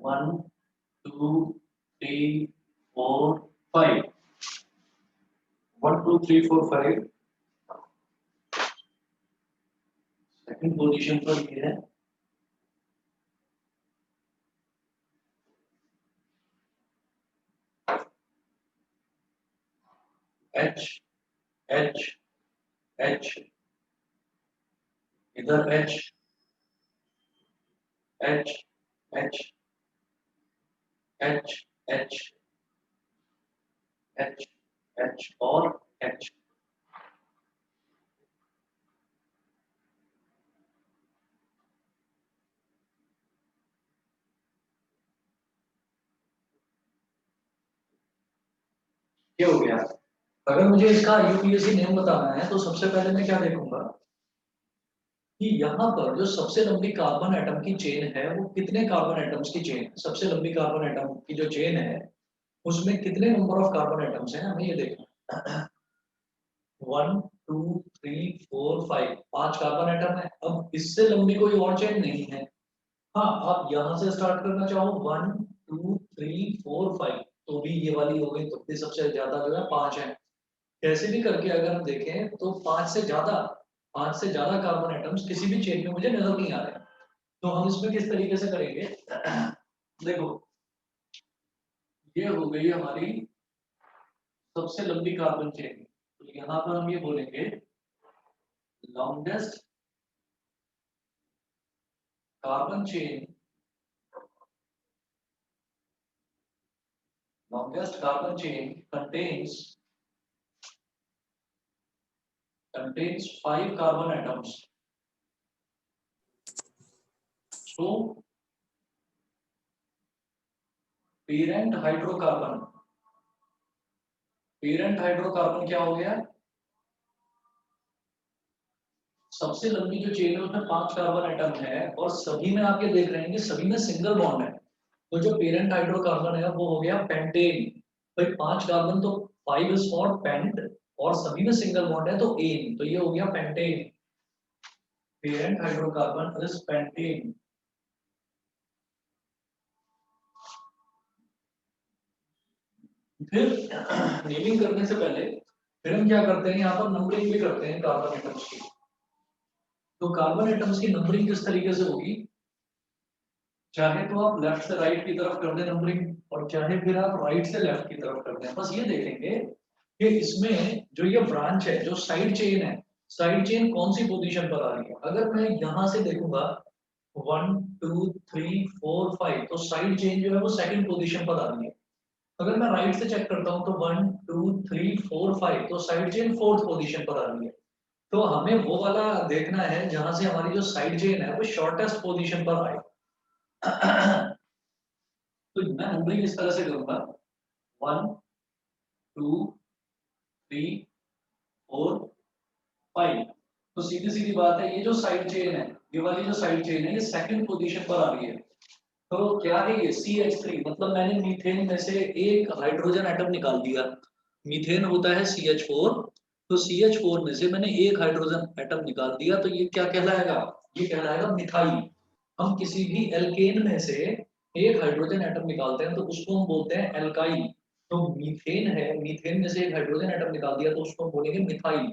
1 2 3 4 5 1 2 3 4 5 second position पर ये है H H H इधर H H H H H H H और H। ये हो गया। अगर मुझे इसका यूपीएससी नेम बताना है तो सबसे पहले मैं क्या देखूंगा कि यहाँ पर जो सबसे लंबी कार्बन एटम की चेन है वो कितने कार्बन एटम्स की चेन है। सबसे लंबी कार्बन एटम की जो चेन है उसमें कितने नंबर ऑफ कार्बन एटम्स हैं हमें ये देखना है। 1 2 3 4 5 5 कार्बन एटम है। अब इससे लंबी कोई और चेन नहीं है। हाँ, आप यहाँ से स्टार्ट करना चाहो 1 2 3 4 5 तो भी ये वाली हो गई, तो भी सबसे ज्यादा जो है 5 है। कैसे भी करके अगर हम देखें तो 5 से ज्यादा कार्बन एटम्स किसी भी चेन में मुझे नजर नहीं आ रहे। तो हम इसमें किस तरीके से करेंगे देखो, ये हो गई हमारी सबसे लंबी कार्बन चेन। तो यहाँ पर हम ये बोलेंगे longest carbon chain, longest carbon chain contains 5 carbon atoms. So parent hydrocarbon क्या हो गया? सबसे लंबी जो चेन है उसमें 5 कार्बन एटम है और सभी में आप ये देख रहे हैं कि सभी में सिंगल बॉन्ड है। तो जो पेरेंट हाइड्रोकार्बन है वो हो गया पेंटेन। भाई 5 कार्बन तो 5 इज फॉर पेंट और सभी में सिंगल बॉन्ड है तो एन, तो ये हो गया pentane. Parent hydrocarbon is pentane. फिर नेमिंग करने से पहले फिर हम क्या करते हैं, यहाँ पर नंबरिंग भी करते हैं कार्बन एटम्स की। तो कार्बन एटम्स की नंबरिंग किस तरीके से होगी, चाहे तो आप लेफ्ट से राइट की तरफ कर दें नंबरिंग और चाहे फिर आप राइट से लेफ्ट की तरफ कर दें। बस ये देखेंगे कि इसमें जो ये ब्रांच है, जो साइड चेन है, साइड चेन कौन सी पोजीशन पर आ रही है। अगर मैं यहां से देखूंगा 1 2 3 4 5 तो साइड चेन जो है वो सेकंड पोजीशन पर आ रही है। अगर मैं राइट से चेक करता हूं तो 1 2 3 4 5 तो साइड चेन फोर्थ पोजीशन पर आ रही है। तो हमें वो वाला देखना है जहां से हमारी जो साइड चेन है वो शॉर्टेस्ट पोजीशन पर आए। तो मैं नंबरिंग इस तरह से करूंगा 1 2 3 4 5। तो सीधी सीधी बात है, ये जो साइड चेन है, ये वाली जो साइड चेन है ये सेकंड पोजीशन पर आ रही है। तो क्या है ये CH3, मतलब मैंने मीथेन में से एक हाइड्रोजन एटम निकाल दिया। मीथेन होता है CH4, तो CH4 में से मैंने एक हाइड्रोजन एटम निकाल दिया, तो ये क्या कहलाएगा, ये कहलाएगा मिथाइल। हम किसी भी एल्केन में से एक हाइड्रोजन एटम निकालते हैं तो उसको हम बोलते हैं एल्काइल। तो मीथेन है, मीथेन में से एक हाइड्रोजन एटम निकाल दिया तो उसको हम बोलेंगे मिथाइल।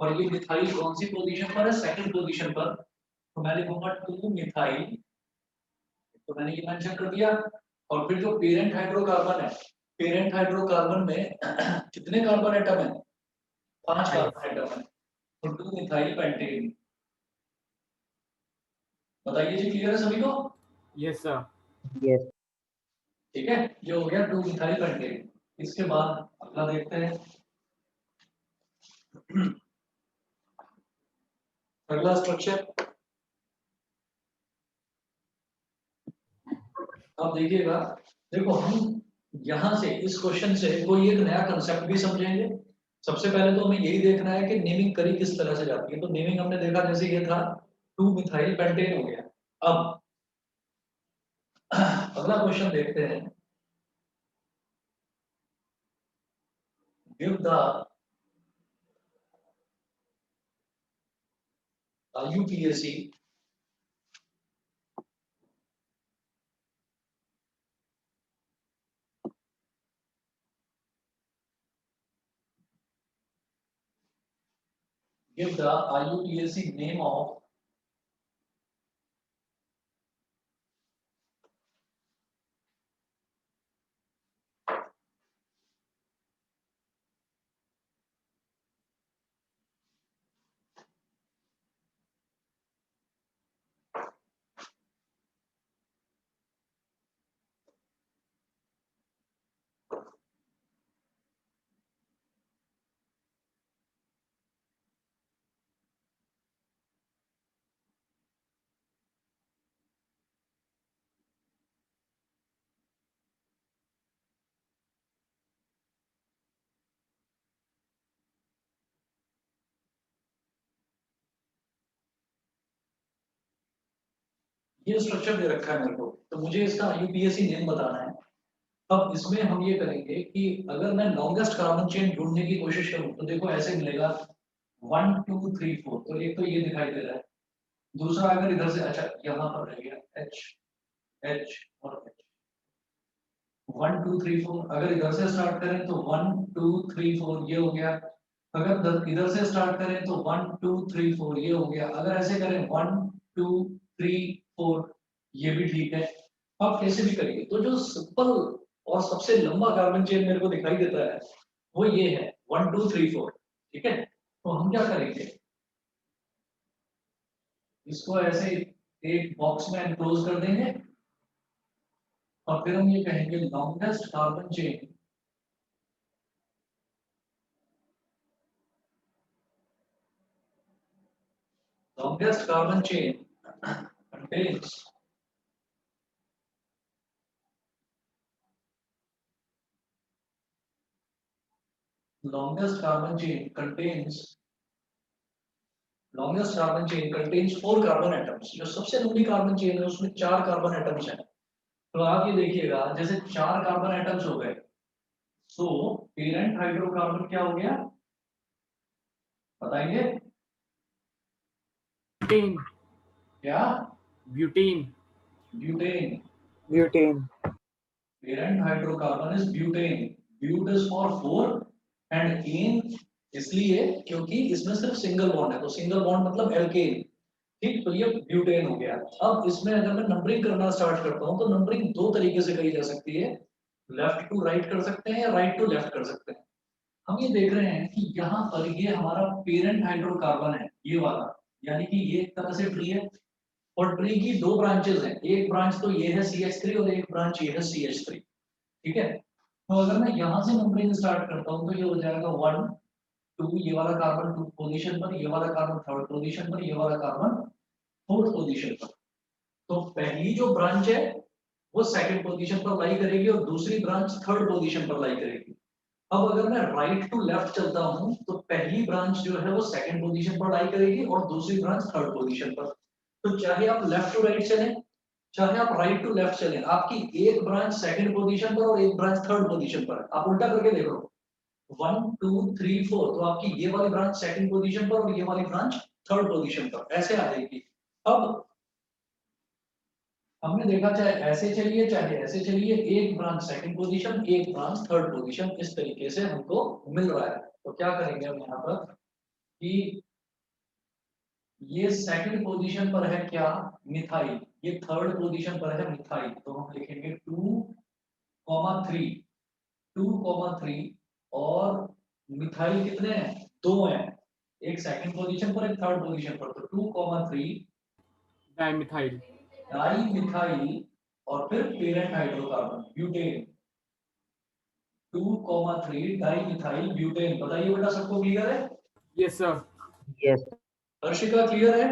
और ये मिथाइल कौन सी पोजीशन पर है, सेकंड पोजीशन पर। तो मैं लिखूंगा 2 मिथाइल, तो मैंने ये मेंशन कर दिया। और फिर जो पेरेंट हाइड्रोकार्बन है, पेरेंट हाइड्रोकार्बन में कितने कार्बन एटम है, 5 कार्बन एटम है। तो 2 मिथाइल पेंटेन। बताइए जी, क्लियर है सभी को? Yes sir. यस। ठीक है, ये हो गया 2 मिथाइल पेंटेन। इसके बाद अगला देखते हैं। अगला स्ट्रक्चर आप देखिएगा। देखो हम यहां से इस क्वेश्चन से कोई एक नया कंसेप्ट भी समझेंगे। सबसे पहले तो हमें यही देखना है कि नेमिंग करी किस तरह से जाती है। तो नेमिंग हमने देखा जैसे ये था 2 मिथाइल पेंटेन हो गया। अब अगला क्वेश्चन देखते हैं। Give the UPSC give the IUPAC name of ये स्ट्रक्चर दे रखा है मेरे को, तो मुझे इसका IUPAC नेम बताना है। अब इसमें हम ये करेंगे कि अगर मैं लॉन्गेस्ट कार्बन चेन ढूंढने की कोशिश करूं तो देखो ऐसे मिलेगा 1 2 3 4, तो एक तो ये दिखाई दे रहा है, दूसरा अगर इधर से, अच्छा यहाँ पर रह गया H H और H, 1 2 3 4, अगर इधर से स्टार्ट करें तो 1 2 3 4 ये हो गया, अगर इधर से स्टार्ट करें तो 1 2 3 4 ये हो गया, अगर ऐसे करें 1 2 3 4 ये भी ठीक है। आप कैसे भी करिए, तो जो सिंपल और सबसे लंबा कार्बन चेन मेरे को दिखाई देता है वो ये है 1 2 3 4, ठीक है। तो हम क्या करेंगे, इसको ऐसे एक बॉक्स में एनक्लोज कर देंगे और फिर हम ये कहेंगे longest carbon chain longest carbon chain contains longest carbon chain contains longest carbon chain contains 4 carbon atoms. जो सबसे लंबी कार्बन चेन है उसमें 4 कार्बन एटम्स हैं। तो आप ये देखिएगा जैसे 4 कार्बन एटम्स हो गए, तो पेरेंट हाइड्रोकार्बन क्या हो गया बताएंगे? ब्यूटेन। क्या? Butane. Butane. Butane. Parent hydrocarbon is butane. But is for 4 and ane इसलिए क्योंकि इसमें सिर्फ सिंगल बॉन्ड है, तो सिंगल बॉन्ड मतलब एल्केन, ठीक। तो ये ब्यूटेन हो गया। अब इसमें अगर मैं नंबरिंग करना स्टार्ट करता हूं तो नंबरिंग दो तरीके से करी जा सकती है, लेफ्ट टू राइट कर सकते हैं या राइट टू लेफ्ट कर सकते हैं। हम ये देख रहे हैं कि यहाँ पर ये हमारा पेरेंट हाइड्रोकार्बन है ये वाला, यानी कि ये एक तरह से ट्री है और ट्री की दो ब्रांचेस हैं, एक ब्रांच तो ये है CH3 और एक ब्रांच ये है CH3, ठीक है। तो अगर मैं यहाँ से नंबरिंग स्टार्ट करता हूँ तो ये हो जाएगा 1 2, ये वाला कार्बन 2 पोजीशन पर, ये वाला कार्बन 3rd पोजीशन पर, ये वाला कार्बन 4th पोजीशन पर। तो पहली जो ब्रांच है वो 2nd पोजीशन पर लाई करेगी और दूसरी ब्रांच 3rd पोजीशन पर लाई करेगी। अब अगर मैं राइट टू लेफ्ट चलता हूं तो पहली ब्रांच जो है वो 2nd पोजीशन पर लाई करेगी और दूसरी ब्रांच 3rd पोजीशन पर। तो चाहे आप लेफ्ट टू राइट चलें चाहे आप राइट टू लेफ्ट चलें, आपकी एक ब्रांच 2nd पोजीशन पर और एक ब्रांच 3rd पोजीशन पर। आप उल्टा करके देखो 1 2 3 4, तो आपकी ये वाली ब्रांच 2nd पोजीशन पर और ये वाली ब्रांच 3rd पोजीशन पर, ऐसे आ जाएगी। अब हमने देखा चाहे ऐसे चलिए चाहे ऐसे चलिए, एक ब्रांच 2nd पोजीशन एक ब्रांच 3rd पोजीशन, इस तरीके से हमको मिल रहा है। तो क्या करेंगे हम यहाँ पर कि ये 2nd पोजीशन पर है क्या, मिथाइल, ये 3rd पोजीशन पर है मिथाइल, तो हम लिखेंगे 2,3 2,3 और मिथाइल कितने हैं, दो हैं, एक 2nd पोजीशन पर एक 3rd पोजीशन पर, तो 2,3 डाइमिथाइल। डाई मिथाइल और फिर parent hydrocarbon butane, 2,3 di methyl butane. बताइए बेटा सबको क्लियर है? Yes sir. Yes. Harshika clear है?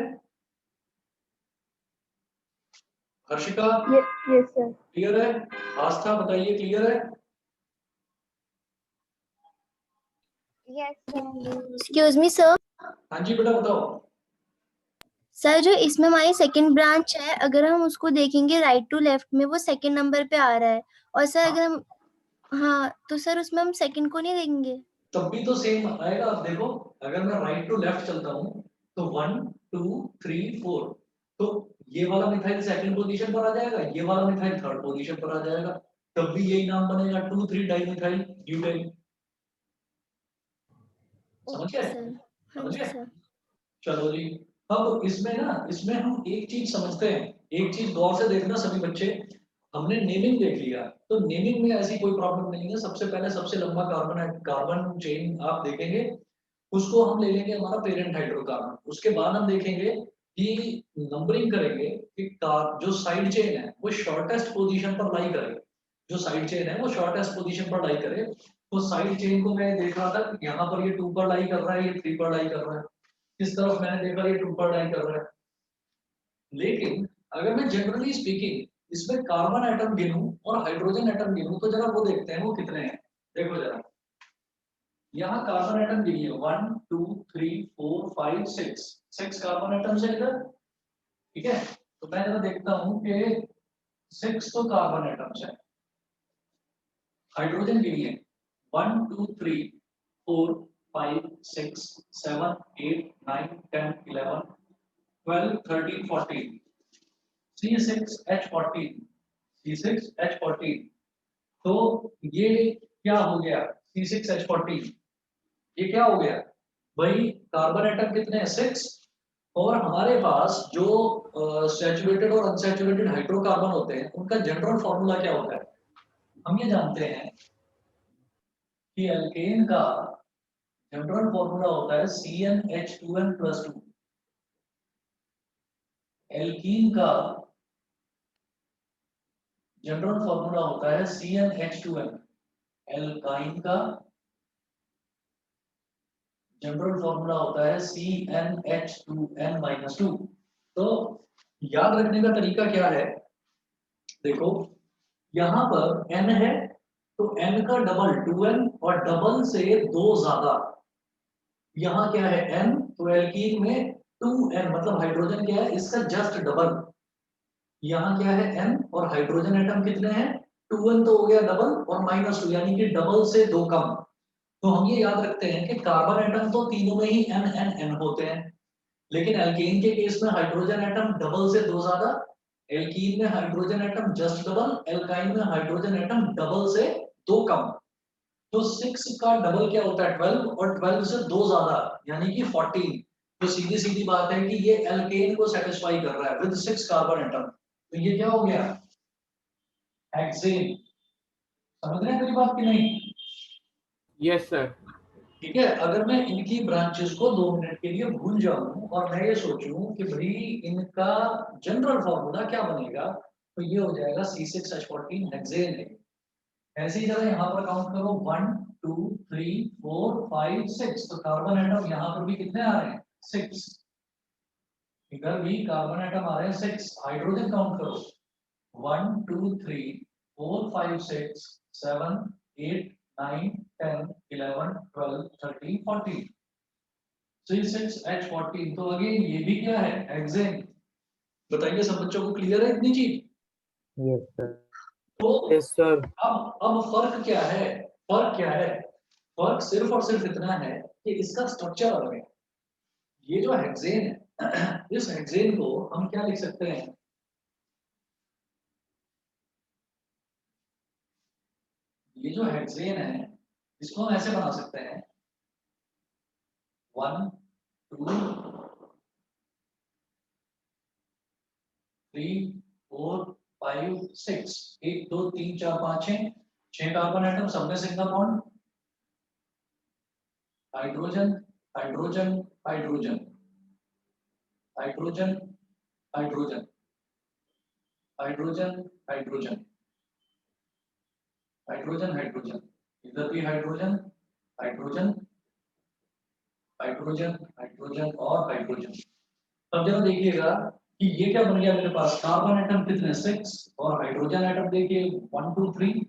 Harshika yes sir. क्लियर है? आस्था बताइए क्लियर है? Yes sir. Excuse me sir. हाँ जी बेटा बताओ। सर जो इसमें हमारी सेकंड ब्रांच है, अगर हम उसको देखेंगे राइट टू लेफ्ट में वो सेकंड नंबर पे आ रहा है, और सर अगर हम हाँ तो सर उसमें हम सेकंड को नहीं देंगे? तब भी तो सेम आएगा। आप देखो अगर मैं राइट टू लेफ्ट चलता हूँ तो 1 2 3 4, तो ये वाला मिथाइल 2nd पोजीशन पर आ जाएगा, ये वाला मिथाइल 3rd पोजीशन पर आ जाएगा, तब भी यही नाम बनेगा 2 3 डाइमिथाइल ब्यूटेन। समझ ओके गए? सर। हाँ समझ जी गए? सर। चलो जी, अब इसमें हम एक चीज समझते हैं, एक चीज गौर से देखना सभी बच्चे। हमने नेमिंग देख लिया, तो नेमिंग में ऐसी कोई प्रॉब्लम नहीं है। सबसे पहले सबसे लंबा कार्बन चेन आप देखेंगे, उसको हम ले लेंगे हमारा पेरेंट हाइड्रोकार्बन। उसके बाद हम देखेंगे कि नंबरिंग करेंगे कि जो साइड चेन है वो शॉर्टेस्ट पोजीशन पर लाई करे, जो साइड चेन है वो शॉर्टेस्ट पोजीशन पर लाई करे। तो साइड चेन को मैं देख रहा था कि यहाँ पर ये 2 पर लाई कर रहा है, ये 3 पर लाई कर रहा है। इस तरफ मैंने देखा ये 2 पर लाई कर रहा है। लेकिन अगर मैं जनरली स्पीकिंग इसमें कार्बन एटम गिनूं और हाइड्रोजन एटम गिनूं, तो जरा वो देखते हैं वो कितने हैं। देखो जरा, यहाँ कार्बन एटम गिनी है 1 2 3 4 5 6 कार्बन एटम्स है इधर, ठीक है। तो मैं जरा देखता हूँ कि 6 तो कार्बन एटम्स है। हाइड्रोजन गिनी है 1 2 3 4 5 6 7 8 9 10 11 12 13 14 C6H14 C6H14। तो ये क्या हो गया, C6H14 ये क्या हो गया भाई, कार्बन एटम कितने हैं 6। और हमारे पास जो सैचुरेटेड और अनसैचुरेटेड हाइड्रोकार्बन होते हैं उनका जनरल फॉर्मूला क्या होता है। हम ये जानते हैं कि एल्केन का जनरल फॉर्मूला होता है CnH2n+2। एल्कीन का जनरल फॉर्मूला होता है CnH2n। एल्काइन का जनरल फॉर्मूला होता है CnH2n-2। तो याद रखने का तरीका क्या है, देखो यहां पर n है तो n का डबल 2n और डबल से 2 ज्यादा। यहाँ क्या है n, तो एल्कीन में 2n मतलब हाइड्रोजन क्या है इसका जस्ट डबल। यहाँ क्या है n और हाइड्रोजन एटम कितने हैं 2n तो हो गया डबल और -2 यानी कि डबल से 2 कम। तो हम ये याद रखते हैं कि कार्बन एटम तो तीनों में ही n n n होते हैं, लेकिन एल्केन के केस में हाइड्रोजन एटम डबल से 2 ज्यादा, एल्कीन में hydrogen atom just double, alkyne में हाइड्रोजन एटम डबल से 2 कम। तो 6 का डबल क्या होता है 12 और 12 से 2 ज्यादा यानी कि 14। तो सीधी सीधी बात है कि ये एल्केन को सेटिस्फाई कर रहा है विद 6 कार्बन एटम। तो ये क्या हो गया हेक्सेन। समझ रहे हैं मेरी बात कि नहीं। Yes, sir. ठीक है, अगर मैं इनकी ब्रांचेस को 2 मिनट के लिए भूल जाऊं और मैं ये सोचूं कि भाई इनका जनरल फॉर्मूला क्या बनेगा, तो ये हो जाएगा C6H14 हेक्सेन है। ऐसे ही जरा यहाँ पर काउंट करो 1 2 3 4 5 6। तो कार्बन एटम यहाँ पर भी कितने आ रहे हैं 6, इधर भी कार्बन एटम आ रहे हैं 6। हाइड्रोजन काउंट करो 1 2 3 4 5 6 7 8 9 10 11 12 13 14 C6H14। तो अगेन ये भी क्या है हेक्सेन। बताइए सब बच्चों को क्लियर है इतनी चीज। Yes, sir. तो Yes, sir. अब फर्क क्या है, फर्क क्या है, फर्क सिर्फ और सिर्फ इतना है कि इसका स्ट्रक्चर अलग है। ये जो हेक्सेन है इस हेक्सेन को हम क्या लिख सकते हैं, ये जो हेक्सेन है इसको हम ऐसे बना सकते हैं 1 2 3 4 5 6 1 2 3 4 5 6 कार्बन एटम, सब में single bond, hydrogen hydrogen hydrogen hydrogen hydrogen hydrogen hydrogen hydrogen hydrogen, इधर भी हाइड्रोजन हाइड्रोजन हाइड्रोजन हाइड्रोजन और हाइड्रोजन। अब जरा देखिएगा कि ये क्या बन गया मेरे पास, कार्बन एटम कितने 6 और हाइड्रोजन एटम देखिए 1 2 3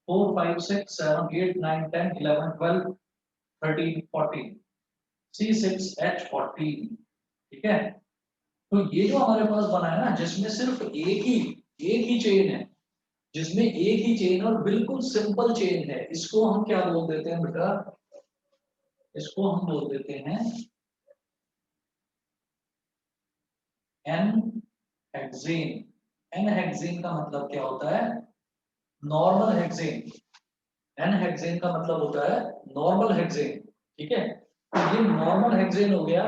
4 5 6 7 8 9 10 11 12 13 14 C6H14। ठीक है, तो ये जो हमारे पास बना है ना जिसमें सिर्फ एक ही चेन है, जिसमें एक ही चेन और बिल्कुल सिंपल चेन है, इसको हम क्या बोल देते हैं बेटा, इसको हम बोल देते हैं एन हेक्सेन। एन हेक्सेन का मतलब क्या होता है नॉर्मल हेक्सेन। एन हेक्सेन का मतलब होता है नॉर्मल हेक्सेन। ठीक है, तो ये नॉर्मल हेक्सेन हो गया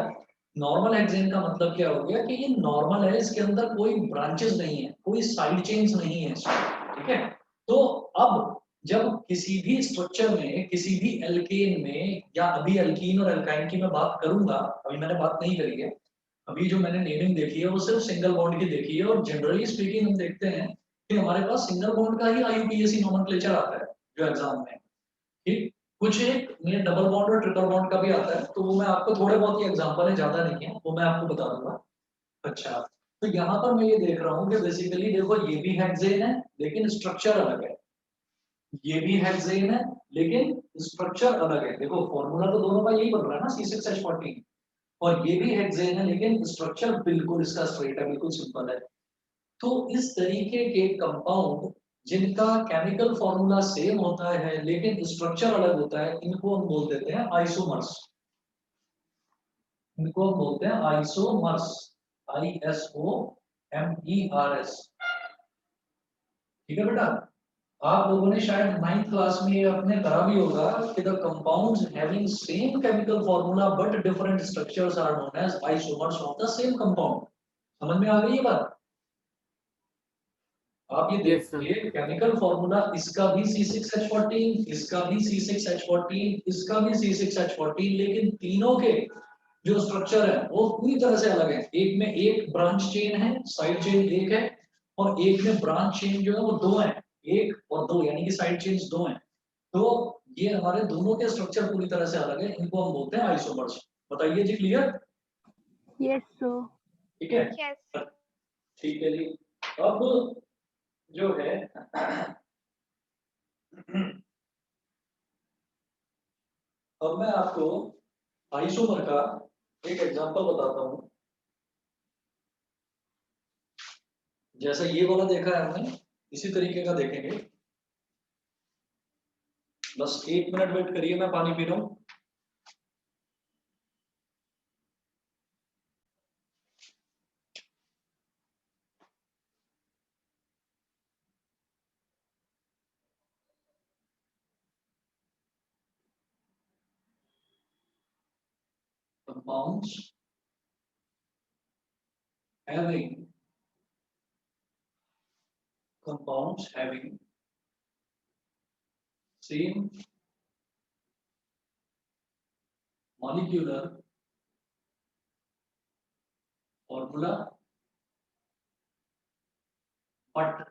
नॉर्मल हेक्सेन का मतलब क्या हो गया कि ये नॉर्मल है, इसके अंदर कोई ब्रांचेस नहीं है, कोई साइड चेन्स नहीं है इसमें, ठीक है। तो अब जब किसी भी स्ट्रक्चर में, किसी भी एल्केन में, या अभी एल्कीन और एल्काइन की मैं बात करूंगा, अभी मैंने बात नहीं करी है, अभी जो मैंने नेमिंग देखी है वो सिर्फ सिंगल बॉन्ड की देखी है, और जनरली स्पीकिंग हम देखते हैं कि हमारे पास सिंगल बॉन्ड का ही IUPAC नोमेनक्लेचर आता है जो एग्जाम में, ठीक। कुछ एक में डबल बॉन्ड और ट्रिपल बॉन्ड का भी आता है, तो वो मैं आपको थोड़े बहुत ही एग्जांपल है, ज्यादा नहीं है, वो मैं आपको बता दूंगा। अच्छा, तो यहाँ पर मैं ये देख रहा हूँ कि बेसिकली देखो ये भी हेक्सेन है लेकिन स्ट्रक्चर अलग है, ये भी हेक्सेन है लेकिन स्ट्रक्चर अलग है। देखो फॉर्मूला तो दोनों का यही बन रहा है ना, C6H14, और ये भी हेक्सेन है लेकिन स्ट्रक्चर बिल्कुल इसका स्ट्रेट है, बिल्कुल सिंपल है। तो इस तरीके के कंपाउंड जिनका केमिकल फॉर्मूला सेम होता है लेकिन स्ट्रक्चर अलग होता है, इनको हम बोल देते हैं आइसोमर्स। इनको हम बोलते हैं आइसोमर्स, ISOMERS, ठीक है बेटा। आप लोगों ने शायद 9th क्लास में ये अपने करा भी होगा कि the compounds having same chemical formula but different structures are known as isomers of the same compound. समझ में आ गई ये बात? आप ये Yes, sir. देखिए केमिकल फॉर्मूला इसका भी C6H14, इसका भी C6H14, इसका भी C6H14, लेकिन तीनों के जो स्ट्रक्चर है वो पूरी तरह से अलग है। एक में एक ब्रांच चेन है, साइड चेन एक है, और एक में ब्रांच चेन जो है वो दो है, एक और दो, यानी कि साइड चेन्स दो हैं। तो ये हमारे दोनों के स्ट्रक्चर पूरी तरह से अलग है, इनको हम बोलते हैं आइसोमर्स। बताइए जी, क्लियर? Yes, sir. ठीक है, Yes. ठीक है जी। अब जो है अब मैं आपको आइसोमर का एक एग्जांपल बताता हूँ। जैसा ये वाला देखा है हमने, इसी तरीके का देखेंगे। बस 1 मिनट वेट करिए, मैं पानी पी रहा हूँ। Compounds having same molecular formula but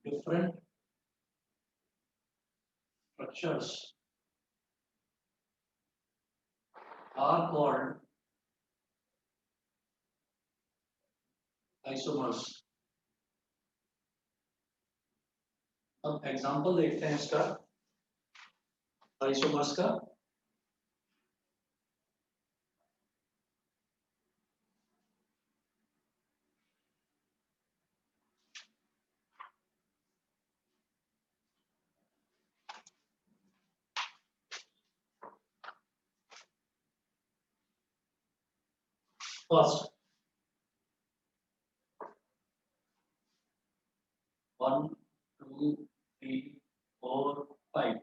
different structures are called isomers। अब एग्जांपल देखते हैं इसका, आइसोमर्स का। फर्स्ट 1 2 3 4 5।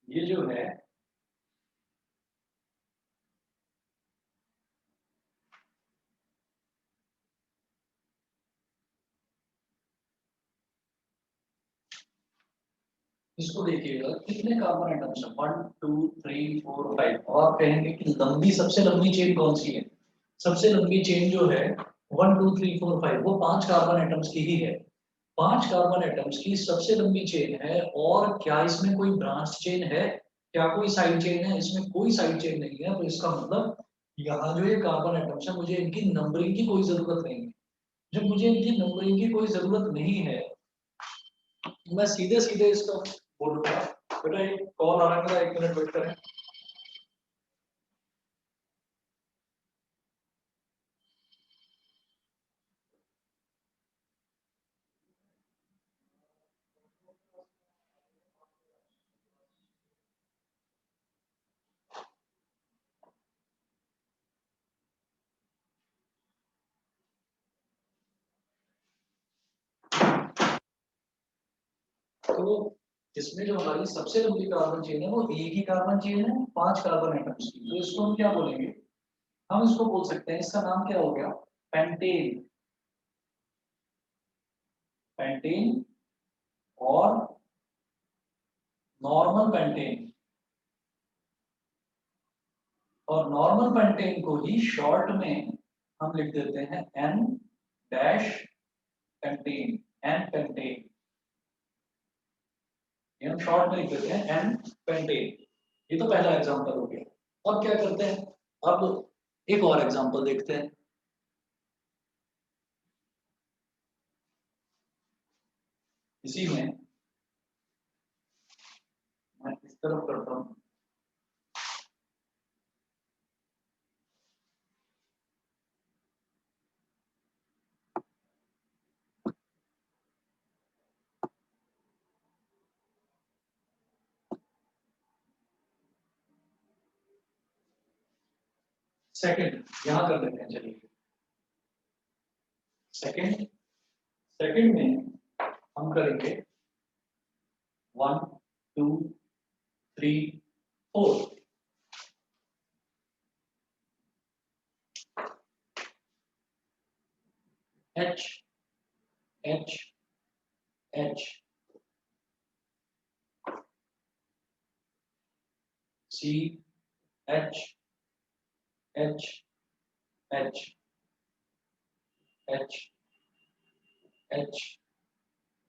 ये जो है इसको देखिएगा, कितने कार्बन एटम्स हैं? 1 2 3 4 5। और आप कहेंगे कि लंबी, सबसे लंबी चेन कौन सी है? सबसे लंबी चेन जो है 1 2 3 4 5, वो 5 कार्बन एटम्स की ही है। 5 कार्बन एटम्स की सबसे लंबी चेन है। और क्या इसमें कोई ब्रांच चेन है? क्या कोई साइड चेन है? इसमें कोई साइड चेन नहीं है। तो इसका मतलब यहाँ जो ये कार्बन एटम्स है, मुझे इनकी नंबरिंग की कोई जरूरत नहीं है। जब मुझे इनकी नंबरिंग की कोई जरूरत नहीं है, मैं सीधे सीधे इसका बोलूंगा। बेटा एक कॉल आ रहा है, 1 मिनट वेट करें। चलो इसमें जो हमारी सबसे लंबी कार्बन चेन है वो एक ही कार्बन चेन है 5 कार्बन एटम्स की, तो इसको हम क्या बोलेंगे, हम इसको बोल सकते हैं, इसका नाम क्या हो गया, पेंटेन। पेंटेन और नॉर्मल पेंटेन, और नॉर्मल पेंटेन को ही शॉर्ट में हम लिख देते हैं n dash pentane, n pentane, ये हम शॉर्ट में लिख देते हैं एन पेंटेन। ये तो पहला एग्जांपल हो गया। अब क्या करते हैं, अब एक और एग्जांपल देखते हैं। इसी में मैं इस तरफ करता हूं, सेकंड यहां कर लेते हैं, चलिए सेकंड, सेकंड में हम करेंगे 1 2 3 4, H H H C H H H H H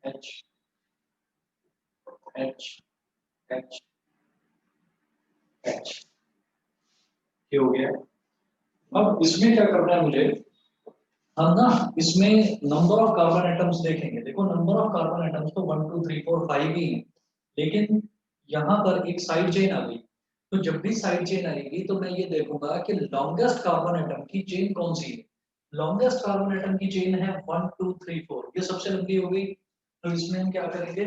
H H H H, ये हो गया। अब इसमें क्या करना है मुझे, हम ना इसमें नंबर ऑफ कार्बन एटम्स देखेंगे। देखो नंबर ऑफ कार्बन एटम्स तो 1 2 3 4 5 ही है, लेकिन यहाँ पर एक साइड चेन आ गई, तो जब भी साइड चेन आएगी तो मैं ये देखूंगा कि लॉन्गेस्ट कार्बन एटम की चेन कौन सी है। लॉन्गेस्ट कार्बन एटम की चेन है 1 2 3 4, ये सबसे लंबी हो गई। तो इसमें हम क्या करेंगे,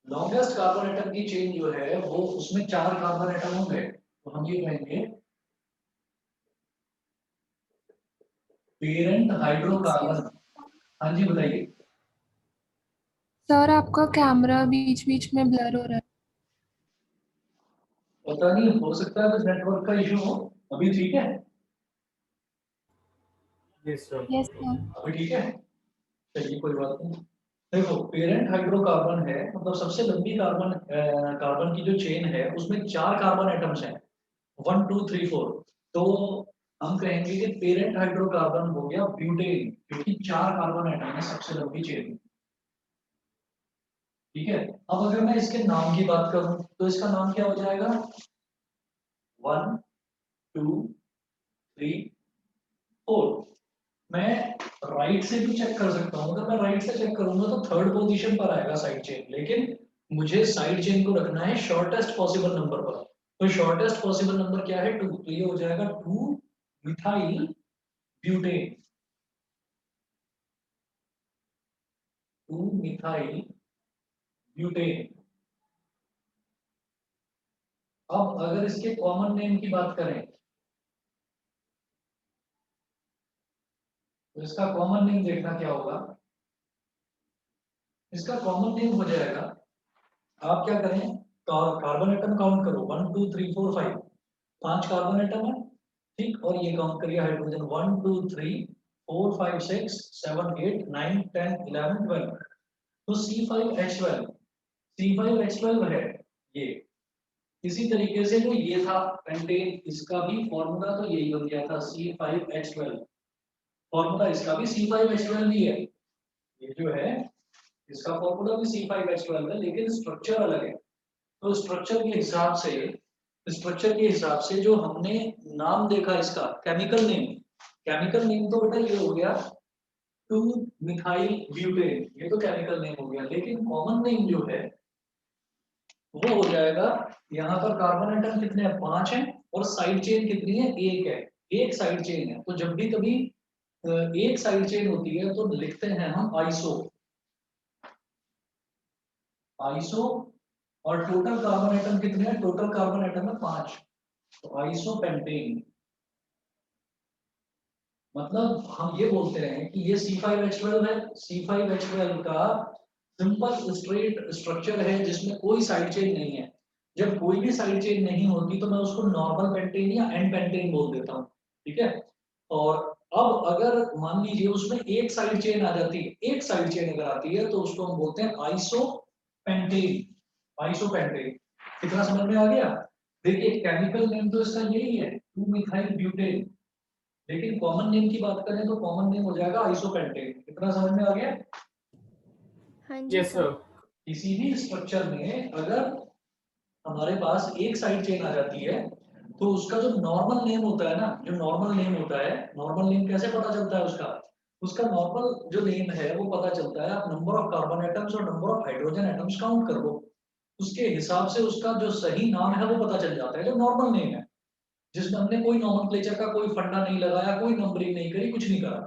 लॉन्गेस्ट कार्बन एटम की चेन जो है वो, उसमें 4 कार्बन एटम होंगे, तो हम ये कहेंगे पेरेंट हाइड्रोकार्बन। हाँ जी बताइए। सर आपका कैमरा बीच बीच में ब्लर हो रहा है। पता नहीं, हो सकता है कुछ नेटवर्क का इशू हो। अभी ठीक है, यस सर। Yes sir. अभी ठीक है, चलिए कोई बात नहीं। देखो पेरेंट हाइड्रोकार्बन है, मतलब सबसे लंबी कार्बन कार्बन की जो चेन है उसमें 4 कार्बन एटम्स हैं, 1 2 3 4। तो हम कहेंगे कि पेरेंट हाइड्रोकार्बन हो गया ब्यूटेन, क्योंकि 4 कार्बन एटम है सबसे लंबी चेन। ठीक है, अब अगर मैं इसके नाम की बात करूं तो इसका नाम क्या हो जाएगा, 1 2 3 4। मैं राइट से भी चेक कर सकता हूँ, अगर मैं राइट से चेक करूंगा तो थर्ड पोजीशन पर आएगा साइड चेन, लेकिन मुझे साइड चेन को रखना है शॉर्टेस्ट पॉसिबल नंबर पर। तो शॉर्टेस्ट पॉसिबल नंबर क्या है, 2, तो ये हो जाएगा 2 मिथाइल ब्यूटेन, 2 मिथाइल ब्यूटेन। अब अगर इसके कॉमन नेम की बात करें तो इसका कॉमन नेम देखना क्या होगा, इसका कॉमन नेम हो जाएगा, आप क्या करें, कार्बन एटम काउंट करो, 1 2 3 4 5, 5 कार्बन एटम है, ठीक, और ये काउंट करिए हाइड्रोजन, 1 2 3 4 5 6 7 8 9 10 11 12। तो C5H12, C5H12 है ये। इसी तरीके से जो ये था पेंटेन, इसका भी फॉर्मूला तो यही बन गया था C5H12, फॉर्मूला इसका भी C5H12 ही है, ये जो है इसका फॉर्मूला भी C5H12 है, लेकिन स्ट्रक्चर अलग है। तो स्ट्रक्चर के हिसाब से, स्ट्रक्चर के हिसाब से जो हमने नाम देखा इसका केमिकल नेम, केमिकल नेम तो बेटा ये हो गया 2 मिथाइल ब्यूटेन, ये तो केमिकल नेम हो गया, लेकिन कॉमन नेम जो है वो हो जाएगा, यहाँ पर कार्बन एटम कितने हैं, 5 हैं, और साइड चेन कितनी है, एक है, एक साइड चेन है। तो जब भी कभी एक साइड चेन होती है तो लिखते हैं हम आइसो, आइसो, और टोटल कार्बन एटम कितने हैं, टोटल कार्बन एटम है 5, तो आइसोपेंटेन। मतलब हम ये बोलते हैं कि ये C5H12 है। C5H12 का सिंपल स्ट्रेट स्ट्रक्चर है जिसमें कोई साइड चेन नहीं है। जब कोई भी साइड चेन नहीं होती तो मैं उसको नॉर्मल पेंटेन या एन पेंटेन बोल देता हूँ, ठीक है। और अब अगर मान लीजिए उसमें एक साइड चेन आ जाती है, एक साइड चेन अगर आती है तो उसको हम बोलते हैं आइसोपेंटेन। आइसोपेंटेन कितना समझ में आ गया? देखिए केमिकल नेम तो इसका यही है 2 मिथाइल ब्यूटेन, लेकिन कॉमन नेम की बात करें तो कॉमन नेम हो जाएगा आइसोपेंटेन। कितना समझ में आ गया? हाँ जी Yes, सर। sir. किसी भी स्ट्रक्चर में अगर हमारे पास एक साइड चेन आ जाती है तो उसका जो नॉर्मल नेम होता है ना, जो नॉर्मल नेम होता है, नॉर्मल नेम कैसे पता चलता है उसका? उसका नॉर्मल जो नेम है वो पता चलता है, आप नंबर ऑफ कार्बन एटम्स और number of hydrogen atoms count कर लो, उसके हिसाब से उसका जो सही नाम है वो पता चल जाता है, जो नॉर्मल नेम है, जिसमें हमने कोई नॉमेनक्लेचर का कोई फंडा नहीं लगाया, कोई नंबरिंग नहीं करी, कुछ नहीं करा।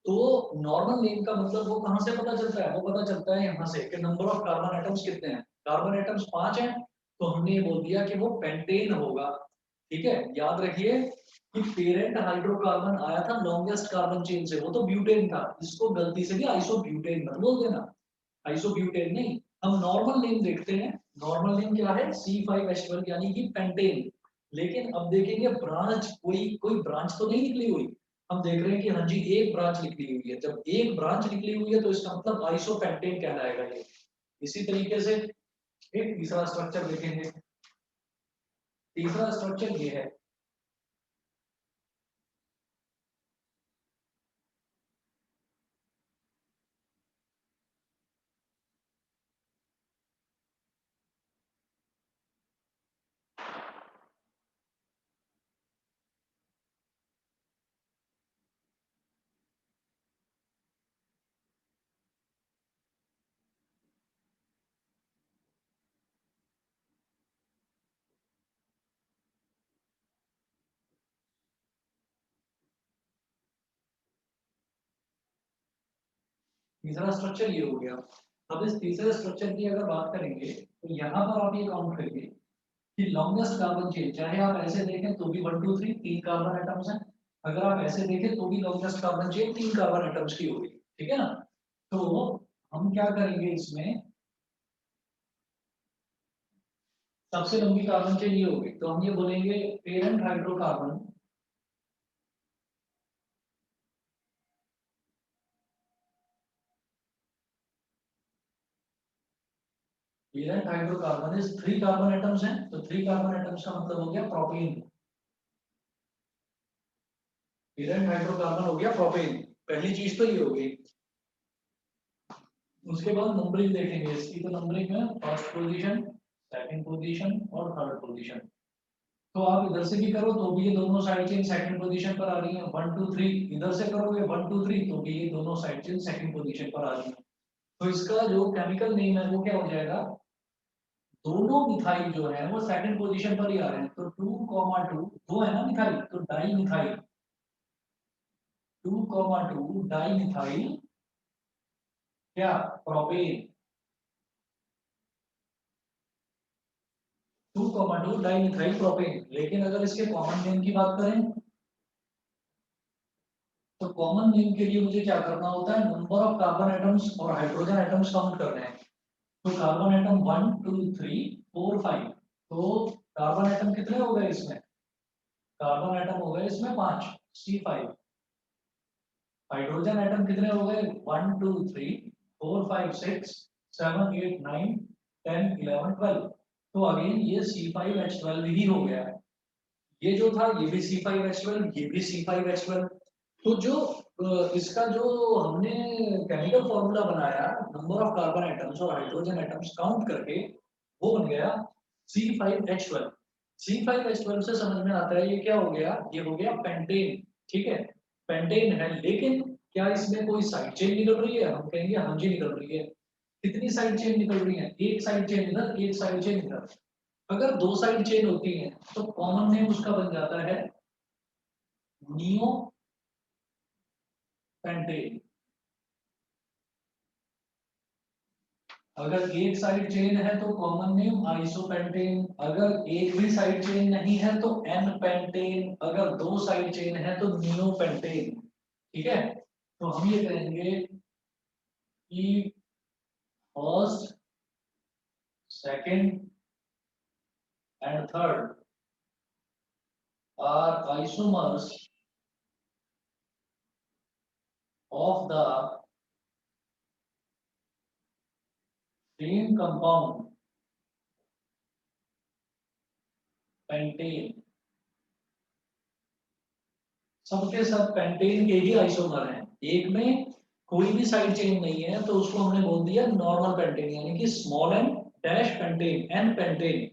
तो नॉर्मल नेम का मतलब वो कहाँ से पता चलता है? वो पता चलता है यहाँ से कि नंबर ऑफ कार्बन एटम्स कितने हैं। कार्बन एटम्स 5 हैं, तो हमने ये बोल दिया कि वो पेंटेन होगा, ठीक है। याद रखिए कि पेरेंट हाइड्रोकार्बन आया था लॉन्गेस्ट कार्बन चेन से, वो तो ब्यूटेन था, इसको गलती से भी आइसोब्यूटेन मत बोल देना, आइसोब्यूटेन नहीं। हम नॉर्मल नेम देखते हैं, नॉर्मल नेम क्या है? C5H12 यानी कि पेंटेन। लेकिन अब देखेंगे ब्रांच, कोई कोई ब्रांच तो नहीं निकली हुई, हम देख रहे हैं कि हाँ जी एक ब्रांच निकली हुई है। जब एक ब्रांच निकली हुई है तो इसका मतलब आइसोपेंटेन कहलाएगा ये। इसी तरीके से एक तीसरा स्ट्रक्चर देखेंगे। तीसरा स्ट्रक्चर ये है, तीसरा स्ट्रक्चर ये हो गया। अब इस तीसरे स्ट्रक्चर की अगर बात करेंगे तो यहाँ पर आप ये काउंट करिए कि लॉन्गेस्ट कार्बन चेन, चाहे आप ऐसे देखें तो भी 1 2 3 तीन कार्बन एटम्स हैं, अगर आप ऐसे देखें तो भी longest carbon chain 3 carbon atoms की होगी, ठीक है ना। तो हम क्या करेंगे इसमें, सबसे लंबी कार्बन चेन ये होगी तो हम ये बोलेंगे parent hydrocarbon, parent hydrocarbon is 3 carbon atoms हैं, तो 3 कार्बन एटम्स का मतलब हो गया प्रोपेन। पेरेंट हाइड्रोकार्बन हो गया प्रोपेन, पहली चीज तो ये हो गई। उसके बाद नंबरिंग देखेंगे इसकी, तो नंबरिंग में फर्स्ट पोजीशन, सेकंड पोजीशन और थर्ड पोजीशन। तो आप इधर से भी करो तो भी ये दोनों साइड चेन सेकंड पोजीशन पर आ रही है, 1 2 3 इधर से करोगे 1 2 3 तो भी ये दोनों साइड चेन सेकंड पोजीशन पर आ रही है। तो इसका जो केमिकल नेम है वो क्या हो जाएगा? दोनों मिथाइल जो है वो सेकंड पोजीशन पर ही आ रहे हैं, तो 2,2 दो है ना मिथाइल, तो डाई मिथाइल, 2,2 डाई मिथाइल क्या? प्रोपेन। 2,2 di methyl propane. लेकिन अगर इसके कॉमन नेम की बात करें तो कॉमन नेम के लिए मुझे क्या करना होता है? नंबर ऑफ कार्बन एटम्स और हाइड्रोजन एटम्स काउंट करने हैं। तो कार्बन एटम 1 2 3 4 5, तो कार्बन एटम कितने हो गए इसमें? कार्बन एटम हो गए इसमें 5, C5। हाइड्रोजन एटम कितने हो गए? 1 2 3 4 5 6 7 8 9 10 11 12। तो अगेन ये C5H12 ही हो गया है। ये जो था ये भी C5H12, ये भी C5H12। तो जो इसका जो हमने केमिकल फॉर्मूला बनाया नंबर ऑफ कार्बन एटम्स और हाइड्रोजन एटम्स काउंट करके, वो बन गया C5H12। C5H12 से समझ में आता है ये क्या हो गया? ये हो गया पेंटेन, ठीक है। पेंटेन है, लेकिन क्या इसमें कोई साइड चेन निकल रही है? हम कहेंगे हाँ जी निकल रही है। कितनी साइड चेन निकल रही है? एक साइड चेन इधर, एक साइड चेन इधर। अगर दो साइड चेन होती है तो कॉमन नेम उसका बन जाता है नियो पेंटेन। अगर एक साइड चेन है तो कॉमन नेम आइसोपेंटेन, अगर एक भी साइड चेन नहीं है तो एन पेंटेन, अगर दो साइड चेन है तो नियोपेंटेन। ठीक है, तो हम ये कहेंगे कि first, second and third are isomers of the same compound pentane. सबके सब पेंटेन के ही आइसोमर हैं। एक में कोई भी साइड चेन नहीं है तो उसको हमने बोल दिया नॉर्मल पेंटेन, यानी कि small n dash pentane, n pentane.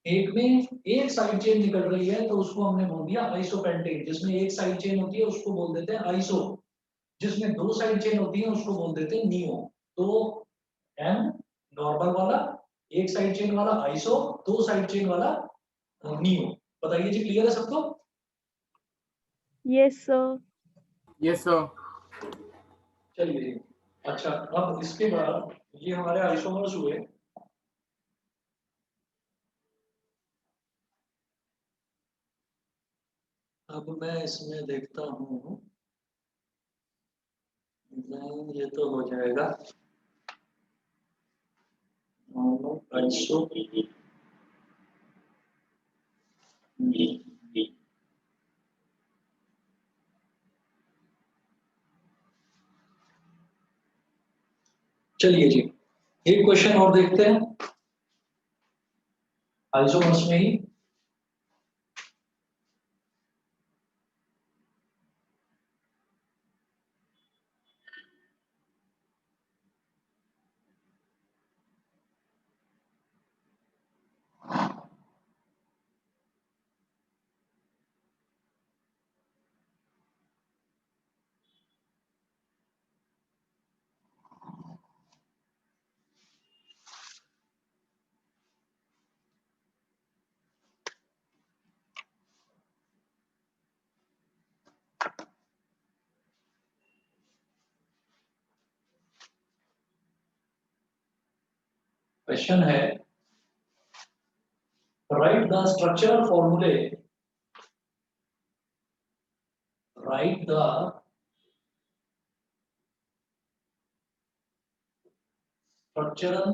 एक में एक साइड चेन निकल रही है तो उसको हमने बोल दिया आइसोपेंटेन। जिसमें एक साइड चेन होती है उसको बोल देते हैं आइसो, जिसमें दो साइड चेन होती है उसको बोल देते हैं नियो। तो एन नॉर्मल वाला, एक साइड चेन वाला आइसो, दो साइड चेन वाला नियो। बताइए जी, क्लियर है सबको? Yes, sir. Yes, sir. चलिए, अच्छा अब इसके बाद ये हमारे आइसोमर्स हुए। अब मैं इसमें देखता हूँ, नहीं ये तो हो जाएगा आइसो। चलिए जी, एक क्वेश्चन और देखते हैं आइसोमर्स में ही। क्वेश्चन है, राइट द स्ट्रक्चरल फॉर्मूले, right the structural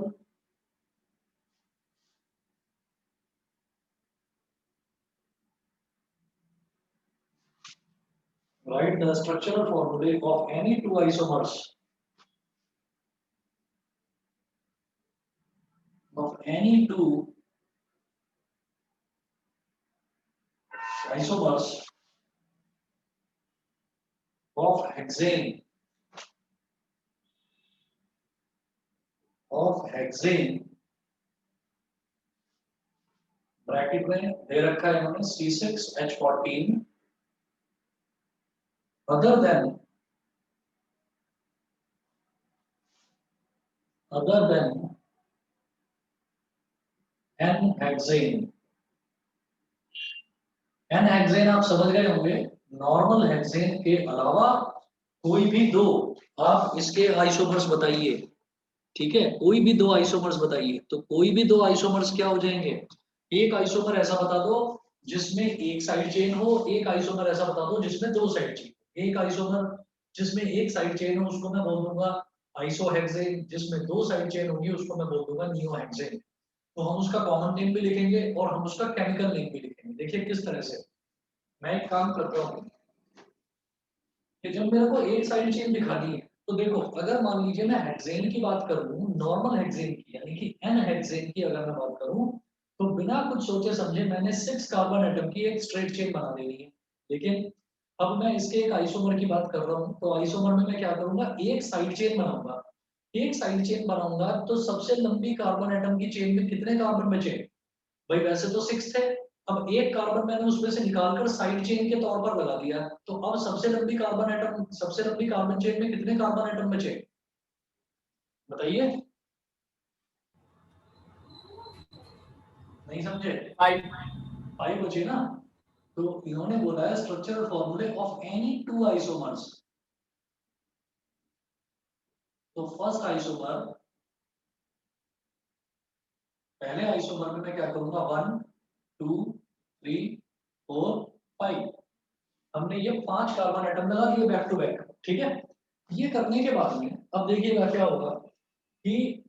write the structural formulae of any two isomers of any two isomers of hexane bracket में दे रखा है इन्होंने C6H14 other than n-hexane। n-hexane आप समझ गए होंगे, नॉर्मल हेक्सेन के अलावा कोई भी दो आप इसके आइसोमर्स बताइए। ठीक है, कोई भी दो आइसोमर्स बताइए। तो कोई भी दो आइसोमर्स क्या हो जाएंगे? एक आइसोमर ऐसा बता दो जिसमें एक साइड चेन हो, एक आइसोमर ऐसा बता दो जिसमें दो साइड चेन। एक आइसोमर जिसमें एक साइड चेन हो उसको मैं बोल दूंगा आइसोहेक्सेन, जिसमें दो साइड चेन होगी उसको मैं बोल दूंगा नियोहेक्सेन। तो हम उसका कॉमन नेम भी लिखेंगे और हम उसका केमिकल नेम भी लिखेंगे। देखिए किस तरह से मैं एक काम करता हूँ कि जब मेरे को एक साइड चेन दिखानी है तो देखो, अगर मान लीजिए मैं हेक्सेन की बात करूं, नॉर्मल हेक्सेन की यानी कि एन हेक्सेन की अगर मैं बात करूं, तो बिना कुछ सोचे समझे मैंने 6 कार्बन एटम की एक स्ट्रेट चेन बना देनी है। लेकिन अब मैं इसके एक आइसोमर की बात कर रहा हूं, तो आइसोमर में मैं क्या करूंगा, एक साइड चेन बनाऊंगा। एक साइड चेन बनाऊंगा तो सबसे लंबी कार्बन एटम की चेन में कितने कार्बन बचे? भाई वैसे तो 6 थे, अब एक कार्बन मैंने उसमें से निकालकर साइड चेन के तौर पर लगा दिया, तो अब सबसे लंबी कार्बन चेन में कितने कार्बन एटम बचे? बताइए, नहीं समझे? 5. 5 बचे ना। तो इन्होंने बोला है स्ट्रक्चरल फॉर्मूले ऑफ एनी टू आइसोमर्स। तो फर्स्ट आइसोमर पहले आइसोमर में मैं क्या करूंगा 1 2 3 4 5, हमने ये 5 कार्बन एटम लगा दिए बैक टू बैक, ठीक है। ये करने के बाद में अब देखिएगा क्या होगा कि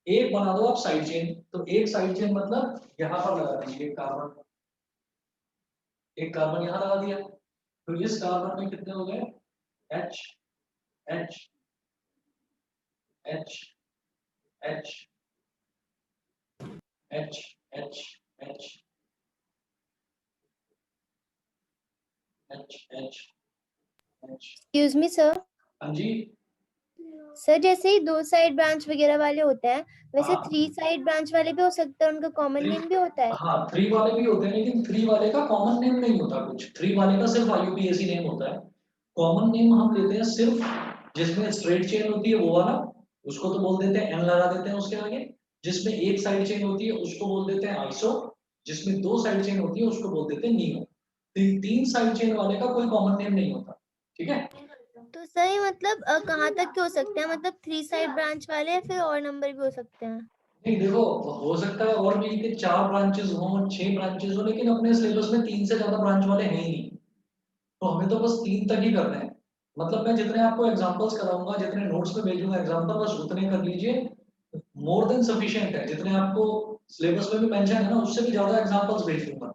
एक बना दो आप साइड चेन, तो एक साइड चेन मतलब यहाँ पर लगा देंगे एक कार्बन यहाँ लगा दिया, तो इस कार्बन में कितने हो गए H H H H H H H H H H। Excuse me sir, हाँ जी, सर जैसे ही 2 साइड ब्रांच वगैरह वाले होते हैं, वैसे हाँ 3 साइड ब्रांच वाले भी हो सकते हैं, उनका कॉमन नेम भी होता है। हाँ 3 वाले भी होते हैं, लेकिन 3 वाले का कॉमन नेम नहीं होता कुछ, 3 वाले का सिर्फ IUPAC नेम होता है। कॉमन नेम हम लेते हैं सिर्फ जिसमें स्ट्रेट चेन होती है वो वाला, उसको तो बोल देते हैं N लगा देते हैं उसके आगे। जिसमें एक साइड चेन होती है उसको बोल देते हैं आइसो, जिसमें 2 साइड चेन होती है उसको बोल देते हैं नियो। 3 साइड चेन वाले का कोई कॉमन नेम नहीं होता, ठीक है। तो सर ये मतलब कहाँ तक के हो सकते हैं, मतलब 3 साइड ब्रांच वाले या फिर और नंबर भी हो सकते हैं? नहीं देखो, हो सकता है और भी कि 4 ब्रांचेस हो 6 ब्रांचेस हो, लेकिन अपने सिलेबस में 3 से ज्यादा ब्रांच वाले हैं ही नहीं, तो हमें तो बस 3 तक ही करना है। मतलब मैं जितने आपको एग्जांपल्स कराऊंगा, जितने नोट्स में भेजूंगा एग्जांपल, बस उतने कर लीजिए, मोर देन सफिशिएंट है। जितने आपको सिलेबस में भी मेंशन है ना, उससे भी ज्यादा एग्जांपल्स भेज दूंगा,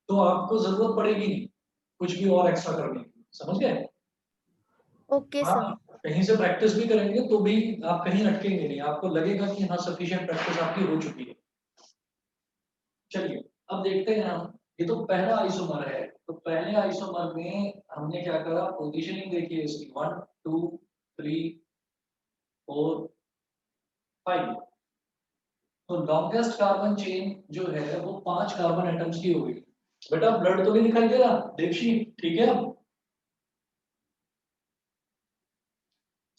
तो आपको जरूरत पड़ेगी नहीं कुछ भी और एक्स्ट्रा करने की, समझ गए। Okay sir. आप कहीं से प्रैक्टिस भी करेंगे तो भी आप कहीं अटकेंगे नहीं, आपको लगेगा कि हाँ सफिशिएंट प्रैक्टिस आपकी हो चुकी है। चलिए अब देखते हैं हम, ये तो पहला आइसोमर है, तो पहले आइसोमर में हमने क्या करा, पोजीशनिंग देखिए इसकी 1 2 3 4 5। तो लॉन्गेस्ट कार्बन चेन जो है वो 5 कार्बन एटम्स की होगी। बेटा ब्लड तो नहीं दिखाई दे रहा देवशी, ठीक है। अब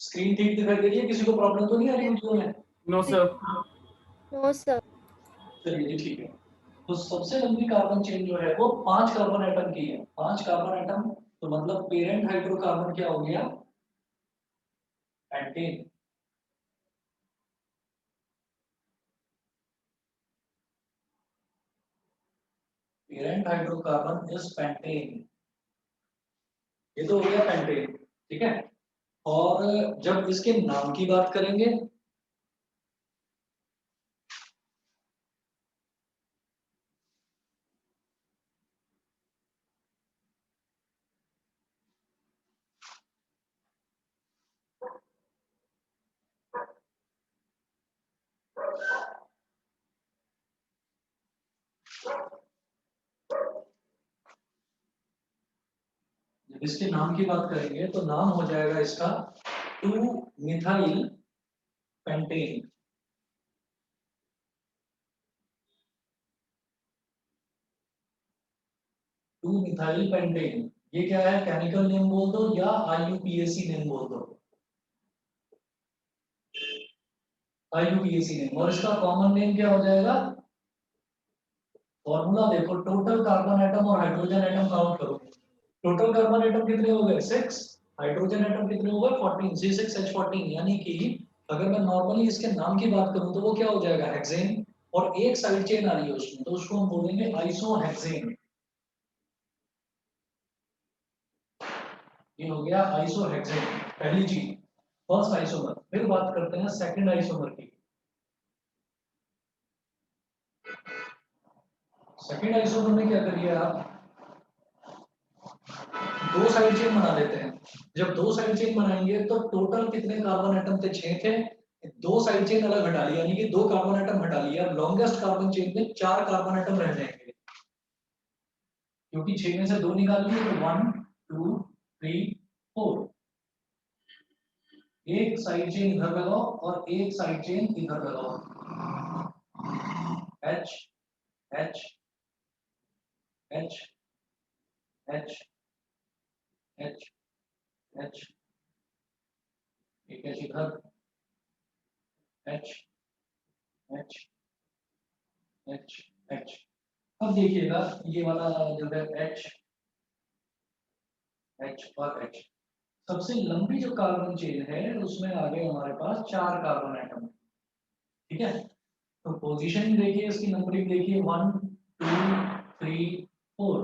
स्क्रीन ठीक दिखाई दे रही है, किसी को प्रॉब्लम तो नहीं आ रही वीडियो में? No sir. No sir. चलिए जी ठीक है। तो सबसे लंबी कार्बन चेन जो है वो 5 कार्बन एटम की है, 5 कार्बन एटम, तो मतलब पेरेंट हाइड्रोकार्बन क्या हो गया, pentane. Parent hydrocarbon is pentane, ये तो हो गया पेंटेन, ठीक है। और जब इसके नाम की बात करेंगे, जब इसके नाम की बात करेंगे तो नाम हो जाएगा इसका 2 मिथाइल पेंटेन। 2 मिथाइल पेंटेन, ये क्या है, केमिकल नेम बोल दो या IUPAC नेम बोल दो, IUPAC नेम। और इसका कॉमन नेम क्या हो जाएगा, फॉर्मूला देखो, टोटल कार्बन एटम और हाइड्रोजन एटम काउंट करो। टोटल कार्बन एटम कितने हो गए 6, हाइड्रोजन एटम कितने हो गए 14, C6H14, यानी कि अगर मैं नॉर्मली इसके नाम की बात करूं तो वो क्या हो जाएगा हेक्सेन, और एक साइड चेन आ रही है उसमें, तो उसको हम बोलेंगे आइसोहेक्सेन। ये हो गया आइसोहेक्सेन, पहली चीज फर्स्ट आइसोमर। फिर बात करते हैं सेकंड आइसोमर की। सेकंड आइसोमर में क्या करिए आप, 2 साइड चेन बना लेते हैं। जब 2 साइड चेन बनाएंगे तो टोटल कितने कार्बन एटम थे, 6 थे। 2 साइड चेन अलग हटा लिया, यानी कि 2 कार्बन एटम हटा लिया, लॉन्गेस्ट कार्बन चेन में 4 कार्बन एटम रह जाएंगे, क्योंकि 6 में से 2 निकाल लिए, तो 1 2 3 4। एक साइड चेन इधर लगाओ और एक साइड चेन इधर लगाओ, H H H H H H, एक H इधर, H H H H। अब देखिएगा ये वाला जो है H H और H, सबसे लंबी जो कार्बन चेन है उसमें आ गए हमारे पास 4 कार्बन एटम, ठीक है। तो पोजीशनिंग देखिए, इसकी नंबरिंग देखिए 1 2 3 4।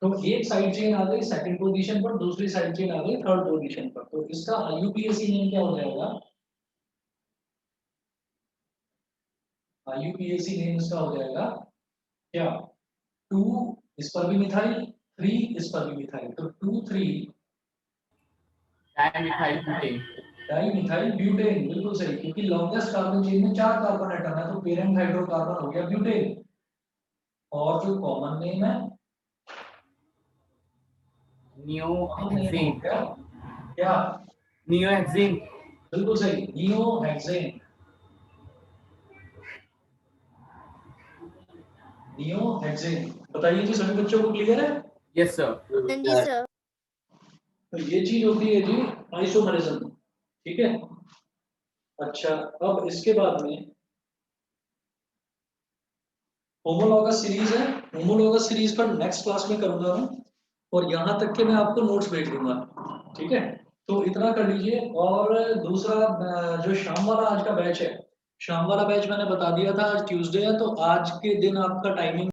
तो एक साइड चेन आ गई सेकंड पोजीशन पर, दूसरी साइड चेन आ गई थर्ड पोजीशन पर। तो इसका IUPAC नेम क्या हो जाएगा? IUPAC नेम इसका हो जाएगा क्या? 2 इस पर भी मिथाइल, 3 इस पर भी मिथाइल, तो 2 3 डाइमिथाइल ब्यूटेन। डाइमिथाइल ब्यूटेन, बिल्कुल सही, क्योंकि लॉन्गेस्ट कार्बन चेन में 4 कार्बन एटम है, तो पेरेंट हाइड्रोकार्बन हो गया ब्यूटेन। और जो कॉमन नेम है नियोहेक्सेन। क्या? नियोहेक्सेन। बिल्कुल सही, नियोहेक्सेन। नियोहेक्सेन। बताइए जी सभी बच्चों को क्लियर है? Yes sir. हाँ जी सर। तो ये चीज होती है जी आइसोमरिज्म, ठीक है। अच्छा, अब इसके बाद में होमोलॉगस सीरीज है। होमोलॉगस सीरीज पर नेक्स्ट क्लास में करूंगा मैं, और यहाँ तक के मैं आपको नोट्स भेज दूंगा, ठीक है। तो इतना कर लीजिए। और दूसरा जो शाम वाला आज का बैच है, शाम वाला बैच मैंने बता दिया था आज ट्यूसडे है, तो आज के दिन आपका टाइमिंग